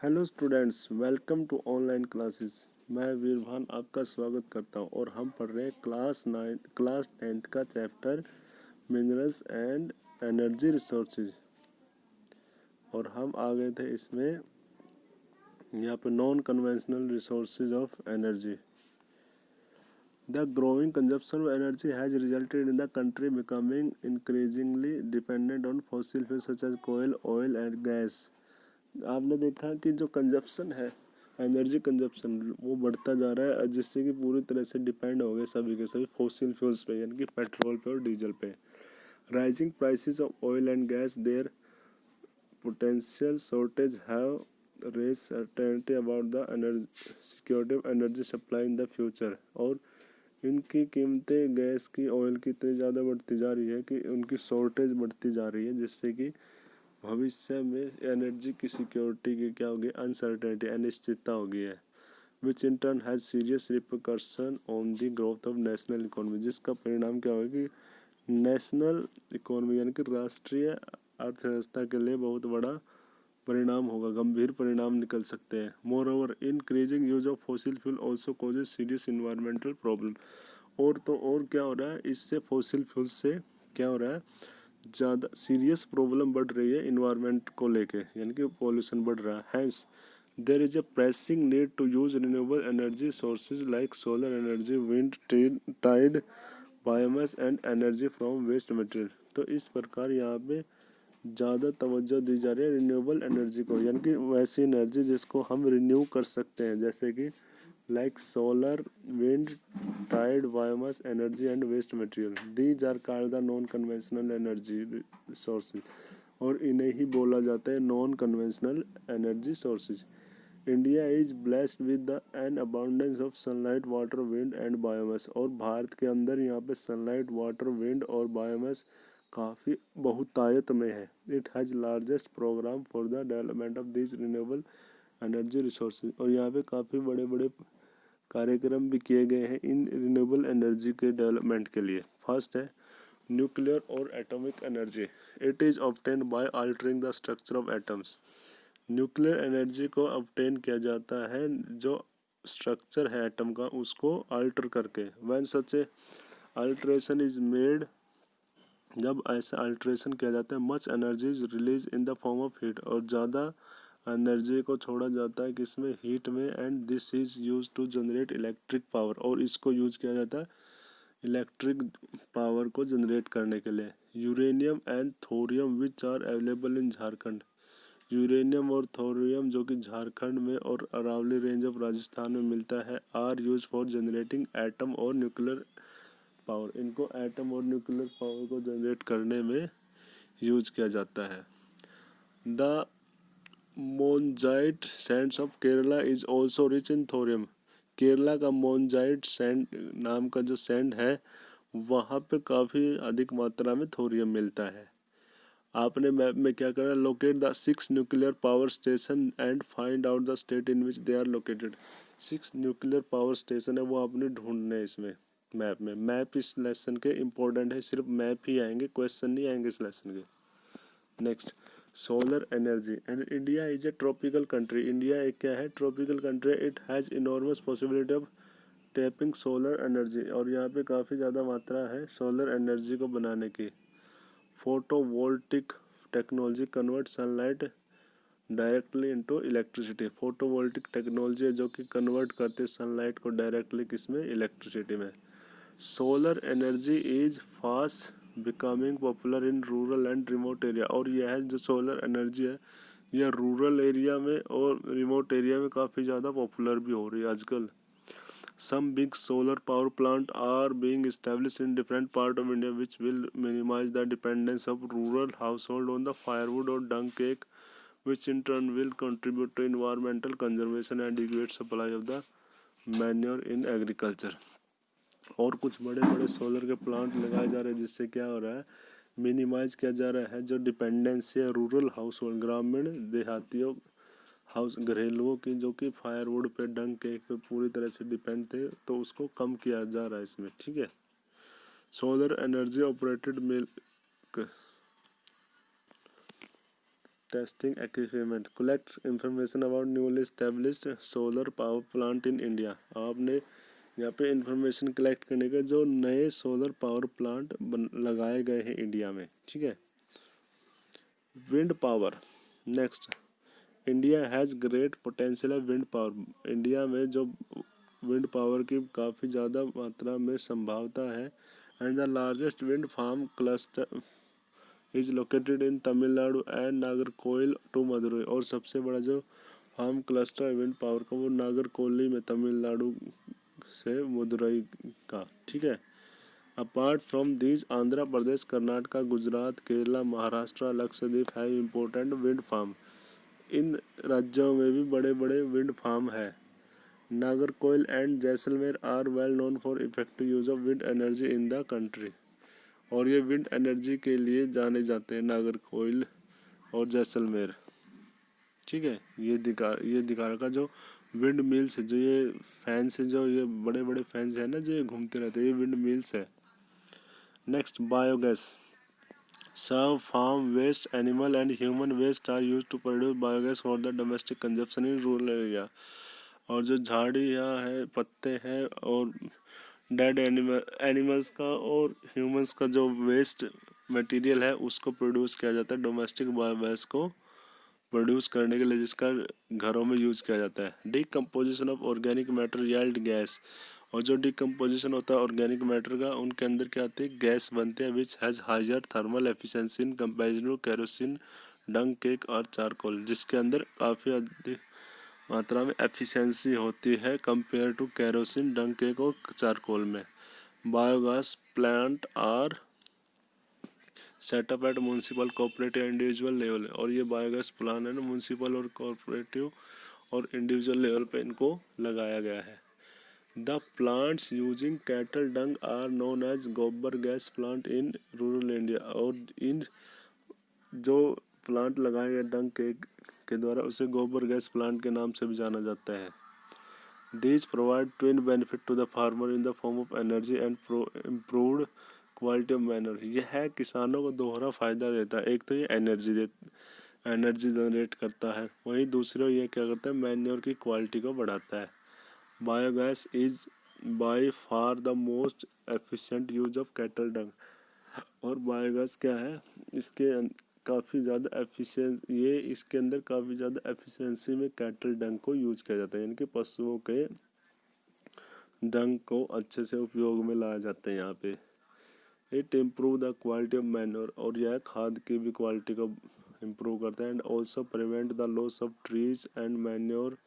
Hello students, welcome to online classes. मैं वीरभान आपका स्वागत करता हूं और हम पढ़ रहे हैं क्लास 10th का chapter minerals and energy resources. और हम आ गए थे इसमें यहाँ पे non conventional resources of energy. The growing consumption of energy has resulted in the country becoming increasingly dependent on fossil fuel such as coal, oil and gas. आपने देखा कि जो कंजप्शन है, एनर्जी कंजप्शन, वो बढ़ता जा रहा है, जिससे कि पूरी तरह से डिपेंड हो गए सभी के सभी फॉसिल फ्यूल्स पे, यानी कि पेट्रोल पे और डीजल पे। Rising prices of oil and gas, there potential shortage have raise certainty about the security of energy supply in the future. और इनकी कीमतें गैस की, ऑयल की इतनी ज़्यादा बढ़ती जा रही है कि उनकी शॉर्टेज बढ़ती जा रही है, जिससे कि भविष्य में एनर्जी की सिक्योरिटी की क्या होगी, अनसर्टेनिटी, अनिश्चितता हो गई है। Which in turn has serious repercussion on the growth of national economy, जिसका परिणाम क्या होगा कि नेशनल इकोनॉमी यानी कि राष्ट्रीय अर्थव्यवस्था के लिए बहुत बड़ा परिणाम होगा, गंभीर परिणाम निकल सकते हैं। More over increasing use of fossil fuel also causes serious environmental problem. और तो और क्या हो रहा है, इससे फॉसिल फ्यूल से क्या हो रहा है, ज़्यादा सीरियस प्रॉब्लम बढ़ रही है इन्वायरमेंट को लेके, यानी कि पॉल्यूशन बढ़ रहा है। Hence there is a pressing need to use renewable energy sources like solar energy, wind, tide, biomass and energy from waste material. तो इस प्रकार यहाँ पे ज़्यादा तवज्जो दी जा रही है रिन्यूएबल एनर्जी को, यानी कि वैसी एनर्जी जिसको हम रिन्यू कर सकते हैं, जैसे कि like solar, wind, tide, biomass energy and waste material. These are called the non conventional energy sources, और इन्हें ही बोला जाता है non conventional energy sources. India is blessed with an abundance of sunlight, water, wind and biomass. और भारत के अंदर यहाँ पे सनलाइट, वाटर, विंड और बायोमास काफ़ी बहुतायत में है। It has largest programme for the development of this renewable energy resources. और यहाँ पे काफ़ी बड़े बड़े कार्यक्रम भी किए गए हैं इन रिन्यूएबल एनर्जी के डेवलपमेंट के लिए। फर्स्ट है न्यूक्लियर और atomic energy. It is obtained by altering the structure of atoms. Nuclear energy को ऑब्टेन किया जाता है जो स्ट्रक्चर है एटम का, उसको अल्टर करके। When such A alteration is made, जब ऐसा अल्ट्रेशन किया जाता है, much energy is release in the form of heat, और ज़्यादा एनर्जी को छोड़ा जाता है किसमें, हीट में। And this is use to generate electric power, और इसको यूज किया जाता है इलेक्ट्रिक पावर को जनरेट करने के लिए। Uranium and thorium which are available in Jharkhand. Uranium और थोरियम जो कि झारखंड में और अरावली रेंज ऑफ राजस्थान में मिलता है, are use for generating atom और न्यूक्लियर पावर। इनको एटम और न्यूक्लियर पावर को जनरेट करने में यूज किया जाता है। The monazite sands of Kerala is also rich in thorium. Kerala का मोनजाइट सैंड नाम का जो सैंड है, वहाँ पे काफ़ी अधिक मात्रा में थोरियम मिलता है। आपने मैप में क्या करना, locate the 6 nuclear power station and find out the state in which they are located. 6 nuclear power station है, वो आपने ढूंढने हैं इसमें मैप में। मैप इस लेसन के इम्पोर्टेंट है, सिर्फ मैप ही आएंगे, क्वेश्चन नहीं आएंगे इस लेसन के। Next, solar energy. And India is a tropical country. India एक क्या है, tropical country. It has enormous possibility of tapping solar energy, और यहाँ पे काफ़ी ज़्यादा मात्रा है सोलर एनर्जी को बनाने की। Photovoltaic technology convert sunlight directly into electricity. Photovoltaic technology है जो कि कन्वर्ट करते सनलाइट को डायरेक्टली किसमें, इलेक्ट्रिसिटी में। Solar energy is fast becoming popular in rural and remote area. और यह जो सोलर एनर्जी है, यह रूरल एरिया में और रिमोट एरिया में काफ़ी ज़्यादा पॉपुलर भी हो रही है आजकल। Some big solar power plant are being established in different part of India which will minimize the dependence of rural household on the firewood or dung cake, which in turn will contribute to environmental conservation and adequate supply of the manure in agriculture। और कुछ बड़े बड़े solar के plant लगाए जा रहे हैं, जिससे क्या हो रहा है, मिनिमाइज किया जा रहा है जो डिपेंडेंसी है रूरल हाउस होल्ड, ग्रामीण देहातियों हाउस घरेलुओं की, जो कि फायरवुड पे, डंग केक पे पूरी तरह से डिपेंड थे, तो उसको कम किया जा रहा है इसमें। ठीक है। Solar energy operated milk testing equipment collects information about newly established solar power plant in India। आपने यहाँ पे इंफॉर्मेशन कलेक्ट करने का जो नए सोलर पावर प्लांट लगाए गए हैं इंडिया में, ठीक है। Wind power next, India has great potential of wind power. India में जो विंड पावर की काफ़ी ज़्यादा मात्रा में संभावना है। And the largest wind farm cluster is located in Tamil Nadu and Nagercoil to Madurai. और सबसे बड़ा जो फार्म क्लस्टर विंड पावर का वो नागरकोइल में तमिलनाडु से मदुरई का, ठीक है। Apart from these Andhra Pradesh, Karnataka, Gujarat, Kerala, Maharashtra, Lakshadweep है इम्पोर्टेंट विंड फार्म। इन राज्यों में भी बड़े बड़े विंड फार्म है। Nagercoil and Jaisalmer are well known for effective use of wind energy in the country. और ये विंड एनर्जी के लिए जाने जाते हैं नागरकोइल और जैसलमेर, ठीक है। ये दिखा रखा जो विंड मिल्स है, जो ये फैंस है, जो ये बड़े बड़े फैंस है ना जो ये घूमते रहते हैं, ये विंड मिल्स है। नेक्स्ट बायोगैस, सब farm waste, animal and human waste are use to produce biogas for the domestic consumption in rural area. और जो झाड़ियाँ है, पत्ते हैं और डेड एनिमल्स का और ह्यूमंस का जो वेस्ट मटेरियल है उसको प्रोड्यूस किया जाता है डोमेस्टिक बायोगैस को प्रोड्यूस करने के लिए, जिसका घरों में यूज़ किया जाता है। Decomposition of organic matter yield gas. और जो डिकम्पोजिशन होता है ऑर्गेनिक मैटर का, उनके अंदर क्या आती है, गैस बनते हैं which has higher thermal efficiency in comparison to kerosene, dung cake और चारकोल, जिसके अंदर काफ़ी अधिक मात्रा में एफिशिएंसी होती है compare to kerosene, dung cake और चारकोल में। Biogas plant are set up at municipal, cooperative, individual level. और ये बायोगैस प्लान है ना म्यूनसिपल और कोऑपरेटिव और इंडिविजुअल लेवल पे इनको लगाया गया है। The plants using cattle dung are known as gobar gas plant in rural India. और इन जो प्लांट लगाए गए डंग के द्वारा उसे गोबर गैस प्लांट के नाम से भी जाना जाता है। These provide twin benefit to the farmer in the form of energy and improved quality of manner. यह है किसानों को दोहरा फ़ायदा देता है। एक तो ये एनर्जी जनरेट करता है, वहीं दूसरा ये क्या करता है, मैन्योर की क्वालिटी को बढ़ाता है। Biogas is by far the most efficient use of cattle डंग। और बायोगैस क्या है, इसके काफ़ी ज़्यादा इसके अंदर काफ़ी ज़्यादा एफिशिएंसी में कैटल डंग को यूज किया जाता है, यानी कि पशुओं के डंग को अच्छे से उपयोग में लाया जाता है यहाँ पे। It improve the quality of manure. और यह खाद की भी क्वालिटी को इम्प्रूव करता है। And also prevent the loss of trees and manure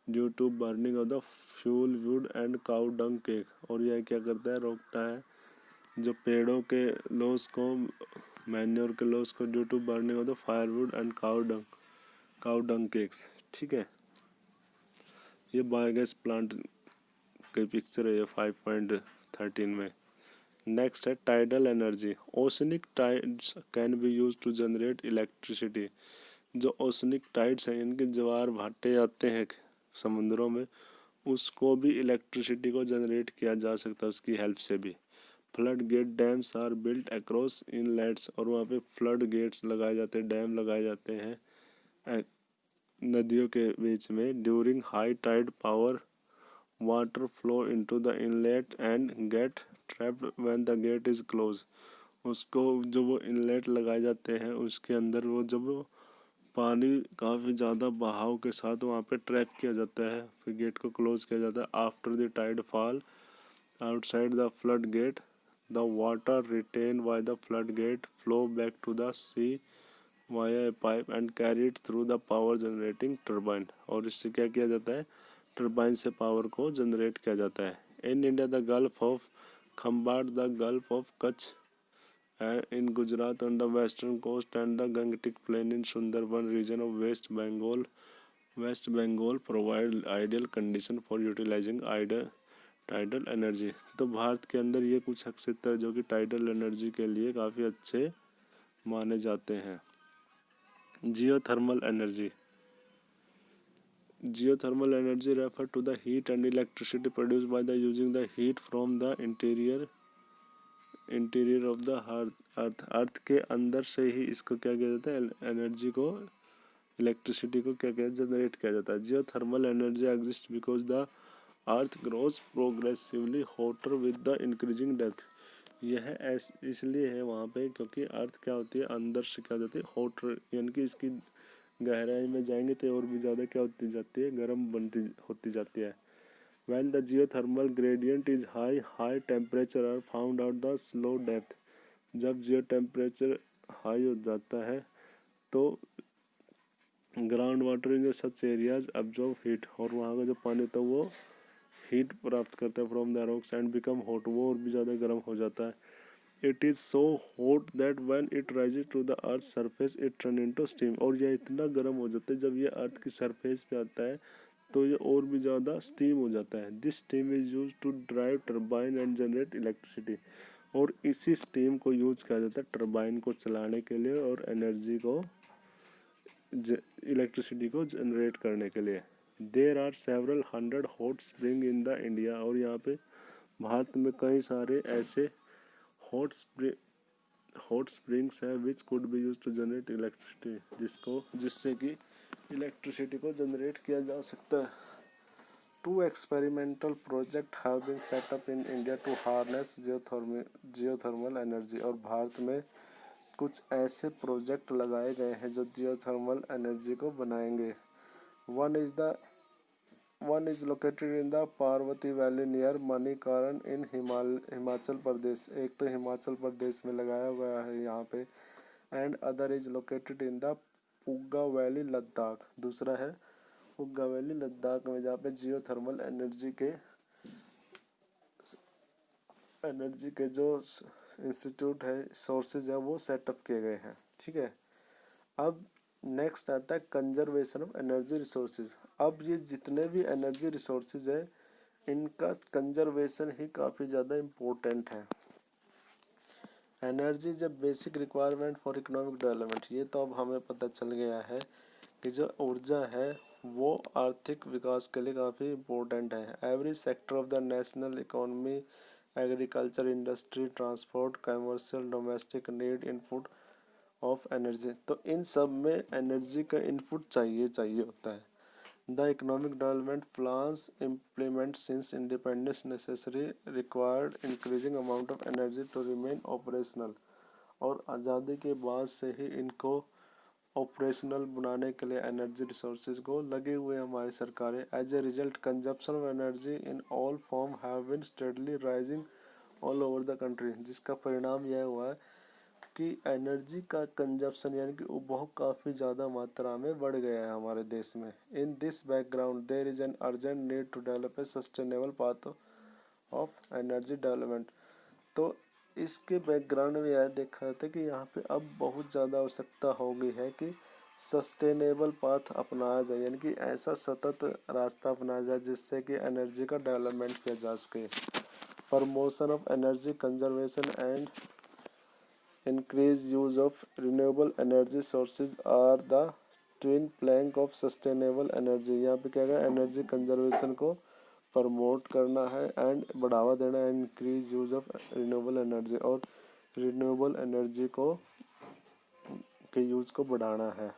due to burning of the fuel wood and cow dung cake. और यह क्या करता है, रोकता है जो पेड़ों के लॉस को, मैन्योर के लॉस को due to burning of the firewood and cow dung cakes, ठीक है। ये बायोगैस प्लांट की पिक्चर है ये 5.13 में। नेक्स्ट है tidal energy. Oceanic tides can be use to generate electricity. जो ओशनिक टाइड्स हैं, इनके ज्वार भाटे आते हैं समुद्रों में, उसको भी इलेक्ट्रिसिटी को जनरेट किया जा सकता है उसकी हेल्प से भी। Flood gate dams are built across inlets. और वहाँ पे फ्लड गेट्स लगाए जाते हैं, डैम लगाए जाते हैं नदियों के बीच में। During high tide power water flow into the inlet and get trapped when the gate is close. उसको जो वो इनलेट लगाए जाते हैं उसके अंदर वो जब पानी काफ़ी ज़्यादा बहाव के साथ वहाँ पे ट्रैप किया जाता है, फिर गेट को क्लोज किया जाता है। After the tide fall outside the flood gate, the water retain by the flood gate flow back to the sea via pipe and carried through the power generating turbine. और इससे क्या किया जाता है, टर्बाइन से पावर को generate किया जाता है। In India the gulf of Khambhat, the gulf of Kutch in Gujarat on the western coast and the Gangetic plain in Sundarban region of West Bengal provide ideal condition for utilizing tidal energy. तो भारत के अंदर ये कुछ क्षेत्र है जो कि टाइडल एनर्जी के लिए काफ़ी अच्छे माने जाते हैं। Geothermal energy refer to the heat and electricity produced by the using the heat from the interior interior of the earth, earth के अंदर से ही इसको क्या किया जाता है, एनर्जी को, इलेक्ट्रिसिटी को क्या किया, जनरेट किया जाता है। Geothermal energy exist because the earth grows progressively hotter with the increasing depth. यह इसलिए है वहाँ पे क्योंकि अर्थ क्या होती है, अंदर से क्या होती है, हॉटर, यानी कि इसकी गहराई में जाएंगे तो और भी ज़्यादा क्या होती जाती है, गर्म बनती होती जाती है। When the geothermal gradient is high, high temperature are found at the slow depth। जब जियो टेम्परेचर हाई हो जाता है तो ground water in such areas absorb heat, और वहाँ का जो पानी होता है वो हीट प्राप्त करता है from the rocks and become hot, वो और भी ज़्यादा गर्म हो जाता है। It is so hot that when it rises to the earth surface it turn into steam, और यह इतना गर्म हो जाता है जब ये अर्थ की सरफेस पे आता है तो ये और भी ज़्यादा स्टीम हो जाता है। This steam is use to drive turbine and generate electricity, और इसी स्टीम को यूज किया जाता है टर्बाइन को चलाने के लिए और एनर्जी को, इलेक्ट्रिसिटी को जनरेट करने के लिए। There are several hundred hot spring in the India, और यहाँ पे भारत में कई सारे ऐसे हॉट स्प्रिंग्स है which could be use to generate electricity, जिससे कि इलेक्ट्रिसिटी को जनरेट किया जा सकता है। Two experimental project have been set up in India to harness geothermal energy, और भारत में कुछ ऐसे प्रोजेक्ट लगाए गए हैं जो जियोथर्मल एनर्जी को बनाएंगे। One is the one is located in the Parvati valley near Manikaran in Himachal Pradesh, एक तो हिमाचल प्रदेश में लगाया गया है यहाँ पे, and other is located in the पुग्गा valley Ladakh, दूसरा है पुग्गा वैली लद्दाख में, जहाँ पे जियोथर्मल एनर्जी के जो इंस्टीट्यूट है, सोर्सेज है, वो सेटअप किए गए हैं। ठीक है, अब नेक्स्ट आता है कंजर्वेशन ऑफ एनर्जी रिसोर्सेज। अब ये जितने भी एनर्जी रिसोर्सेज है इनका कंजर्वेशन ही काफ़ी ज़्यादा इम्पोर्टेंट है। एनर्जी जब basic requirement for economic development, ये तो अब हमें पता चल गया है कि जो ऊर्जा है वो आर्थिक विकास के लिए काफ़ी इम्पोर्टेंट है। Every sector of the national economy, agriculture, industry, transport, commercial, domestic need input of energy, तो इन सब में एनर्जी का इनपुट चाहिए होता है। The economic development plans implement since independence necessary required increasing amount of energy to remain operational, और आज़ादी के बाद से ही इनको ऑपरेशनल बनाने के लिए एनर्जी रिसोर्सेज को लगे हुए हमारी सरकारें। As a result consumption of energy in all form have been steadily rising all over the country, जिसका परिणाम यह हुआ है कि एनर्जी का कंजप्शन यानी कि उपभोग काफ़ी ज़्यादा मात्रा में बढ़ गया है हमारे देश में। In this background there is an urgent need to develop a sustainable path of energy development. तो इसके बैकग्राउंड में यह देखा जाता है कि यहाँ पे अब बहुत ज़्यादा आवश्यकता हो गई है कि सस्टेनेबल पाथ अपनाया जाए, यानी कि ऐसा सतत रास्ता अपनाया जाए जिससे कि एनर्जी का डेवलपमेंट किया जा सके। Promotion of energy conservation and increased use of renewable energy sources are the twin plank of sustainable energy। यहाँ पे क्या है, एनर्जी कंजर्वेशन को प्रमोट करना है एंड बढ़ावा देना है, increase use of renewable energy, और रिन्यूएबल एनर्जी को के यूज को बढ़ाना है।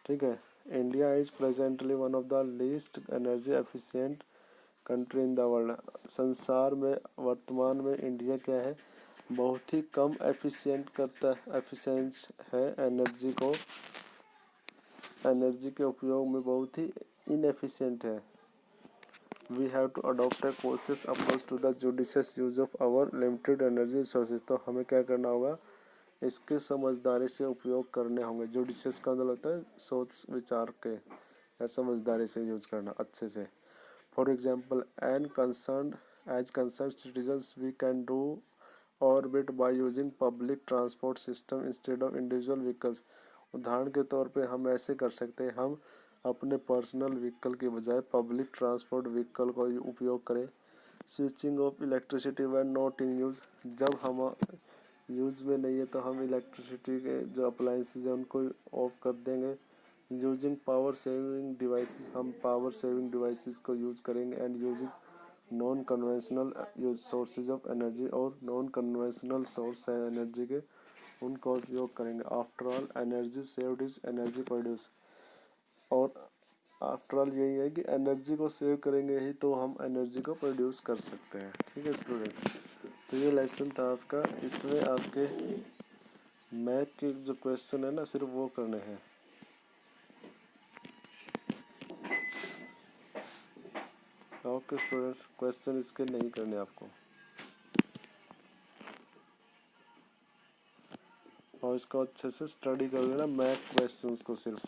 ठीक है, India is presently one of the least energy efficient country in the world. संसार में वर्तमान में इंडिया क्या है, बहुत ही कम एफिशिएंस है एनर्जी को, एनर्जी के उपयोग में बहुत ही इनएफिशिएंट है। We have to adopt a cautious approach to the judicious use of our limited energy resources, तो हमें क्या करना होगा, इसके समझदारी से उपयोग करने होंगे। जुडिशियस का मतलब होता है सोच विचार के, या समझदारी से यूज करना अच्छे से। For example as concern citizens we can do our bit by using public transport system instead of individual vehicles. उदाहरण के तौर पे हम ऐसे कर सकते हैं, हम अपने पर्सनल व्हीकल के बजाय पब्लिक ट्रांसपोर्ट व्हीकल का उपयोग करें। Switching off electricity when not in use, जब हम यूज़ में नहीं है तो हम इलेक्ट्रिसिटी के जो अप्लाइंसेज हैं उनको ऑफ कर देंगे। यूजिंग पावर सेविंग डिवाइसेस, हम पावर सेविंग डिवाइसेस को यूज़ करेंगे। And using non conventional use sources of energy, और नॉन कन्वेंशनल सोर्स है एनर्जी के, उनका उपयोग करेंगे। After all energy saved is energy produce, और आफ्टर ऑल यही है कि एनर्जी को सेव करेंगे ही तो हम एनर्जी को प्रोड्यूस कर सकते हैं। ठीक है स्टूडेंट, तो ये लेसन था आपका। इसमें आपके मैथ के जो क्वेश्चन है ना सिर्फ वो करने हैं। ओके स्टूडेंट, क्वेश्चन इसके नहीं करने आपको, और इसको अच्छे से स्टडी कर लेना मैथ क्वेश्चंस को सिर्फ।